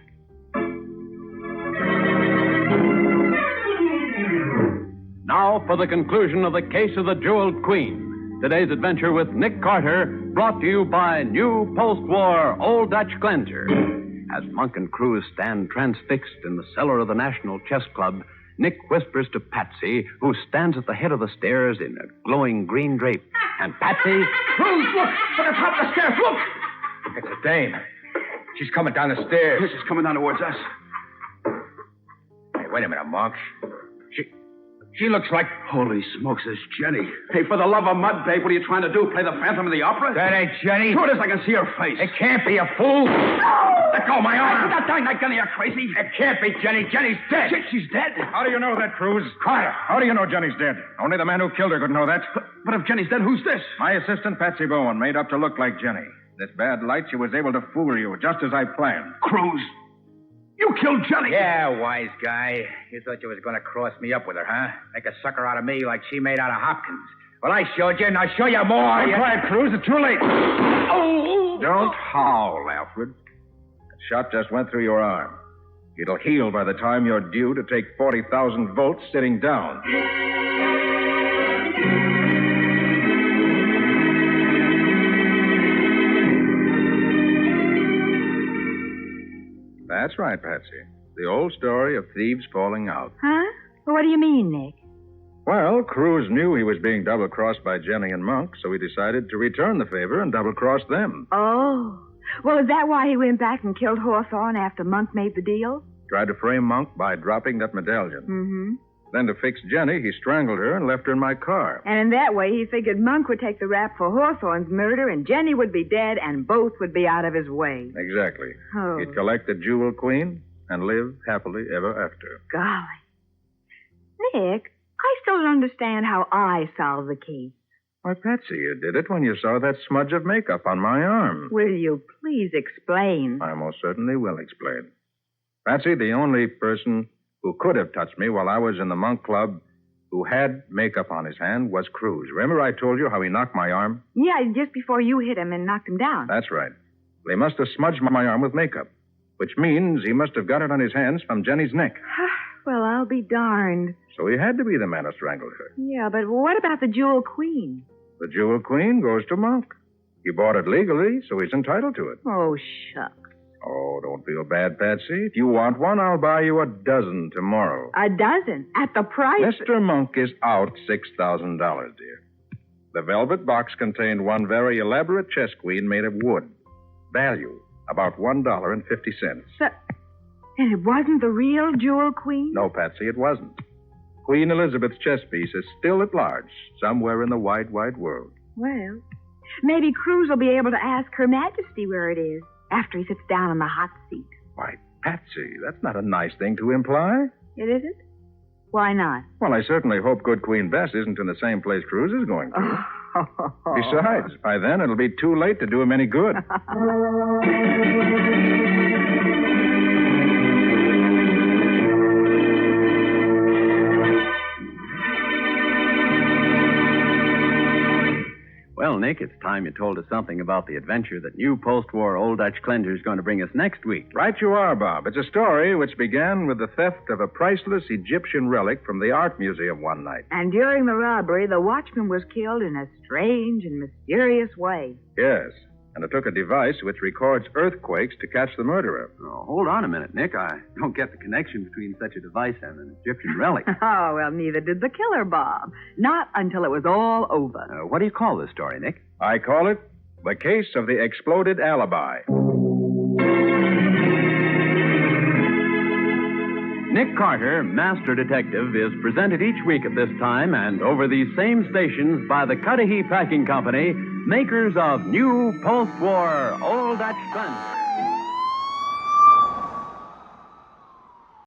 F: Now for the conclusion of the case of the Jeweled Queen. Today's adventure with Nick Carter, brought to you by new post-war Old Dutch Cleanser. As Monk and Cruz stand transfixed in the cellar of the National Chess Club, Nick whispers to Patsy, who stands at the head of the stairs in a glowing green drape. And Patsy...
U: Cruz, look! At the top of the stairs, look!
T: It's a dame. She's coming down the stairs.
U: She's coming down towards us.
T: Hey, wait a minute, Monk. She looks like...
U: Holy smokes, it's Jenny. Hey, for the love of mud, babe, what are you trying to do? Play the Phantom of the Opera?
T: That ain't Jenny.
U: Sure it is. I can see her face.
T: It can't be a fool.
U: No!
T: Let go of my arm.
U: That dynamite gun, you're crazy.
T: It can't be Jenny. Jenny's dead.
U: She's dead?
Q: How do you know that, Cruz?
U: Carter.
Q: How do you know Jenny's dead? Only the man who killed her could know that.
U: But if Jenny's dead, who's this?
Q: My assistant, Patsy Bowen, made up to look like Jenny. This bad light, she was able to fool you, just as I planned.
U: Cruz. You killed Jenny.
T: Yeah, wise guy. You thought you was going to cross me up with her, huh? Make a sucker out of me like she made out of Hopkins. Well, I showed you, and I'll show you more.
Q: Don't try it, Cruz. It's too late.
U: Oh!
Q: Don't howl, Alfred. Shot just went through your arm. It'll heal by the time you're due to take 40,000 volts sitting down. That's right, Patsy. The old story of thieves falling out.
K: Huh? Well, what do you mean, Nick?
Q: Well, Cruz knew he was being double-crossed by Jenny and Monk, so he decided to return the favor and double-cross them.
K: Oh. Well, is that why he went back and killed Hawthorne after Monk made the deal?
Q: Tried to frame Monk by dropping that medallion.
K: Mm-hmm.
Q: Then to fix Jenny, he strangled her and left her in my car.
K: And in that way, he figured Monk would take the rap for Hawthorne's murder and Jenny would be dead and both would be out of his way.
Q: Exactly.
K: Oh.
Q: He'd collect the Jewel Queen and live happily ever after.
K: Golly. Nick, I still don't understand how I solved the case.
Q: Why, Patsy, you did it when you saw that smudge of makeup on my arm.
K: Will you please explain?
Q: I most certainly will explain. Patsy, the only person who could have touched me while I was in the Monk Club who had makeup on his hand was Cruz. Remember I told you how he knocked my arm?
K: Yeah, just before you hit him and knocked him down.
Q: That's right. Well, he must have smudged my arm with makeup, which means he must have got it on his hands from Jenny's neck.
K: Well, I'll be darned.
Q: So he had to be the man who strangled her.
K: Yeah, but what about the Jewel Queen?
Q: The Jewel Queen goes to Monk. He bought it legally, so he's entitled to it.
K: Oh, shucks.
Q: Oh, don't feel bad, Patsy. If you want one, I'll buy you a dozen tomorrow.
K: A dozen? At the price?
Q: Mr. Monk is out $6,000, dear. The velvet box contained one very elaborate chess queen made of wood. Value, about $1.50.
K: And it wasn't the real Jewel Queen?
Q: No, Patsy, it wasn't. Queen Elizabeth's chess piece is still at large, somewhere in the wide, wide world.
K: Well, maybe Cruz will be able to ask Her Majesty where it is after he sits down in the hot seat.
Q: Why, Patsy, that's not a nice thing to imply.
K: It isn't? Why not?
Q: Well, I certainly hope good Queen Bess isn't in the same place Cruz is going to. Besides, by then it'll be too late to do him any good.
P: Well, Nick, it's time you told us something about the adventure that new post-war Old Dutch cleanser is going to bring us next week.
Q: Right you are, Bob. It's a story which began with the theft of a priceless Egyptian relic from the art museum one night.
K: And during the robbery, the watchman was killed in a strange and mysterious way.
Q: Yes, and it took a device which records earthquakes to catch the murderer.
P: Oh, hold on a minute, Nick. I don't get the connection between such a device and an Egyptian relic.
K: Oh, well, neither did the killer, Bob. Not until it was all over.
P: What do you call this story, Nick?
Q: I call it The Case of the Exploded Alibi.
P: Nick Carter, Master Detective, is presented each week at this time and over these same stations by the Cudahy Packing Company, makers of new post-war Old Dutch cleanser.